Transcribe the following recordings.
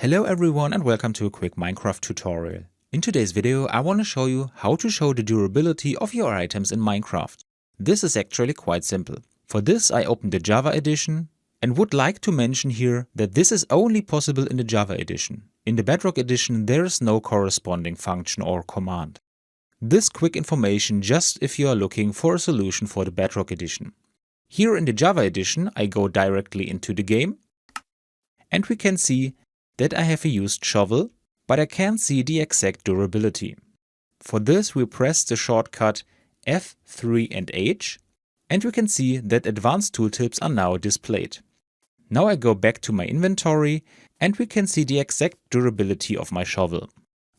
Hello everyone and welcome to a quick Minecraft tutorial. In today's video I want to show you how to show the durability of your items in Minecraft. This is actually quite simple. For this I opened the Java edition and would like to mention here that this is only possible in the Java edition. In the Bedrock edition there is no corresponding function or command. This quick information just if you are looking for a solution for the Bedrock edition. Here in the Java edition I go directly into the game and we can see that I have a used shovel, but I can't see the exact durability. For this we press the shortcut F3 and H and we can see that advanced tooltips are now displayed. Now I go back to my inventory and we can see the exact durability of my shovel.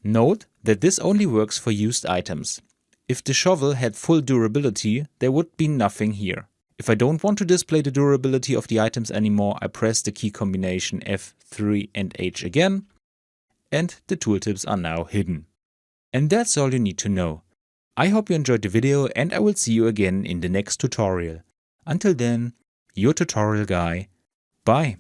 Note that this only works for used items. If the shovel had full durability, there would be nothing here. If I don't want to display the durability of the items anymore, I press the key combination F3 and H again, and the tooltips are now hidden. And that's all you need to know. I hope you enjoyed the video and I will see you again in the next tutorial. Until then, your tutorial guy. Bye.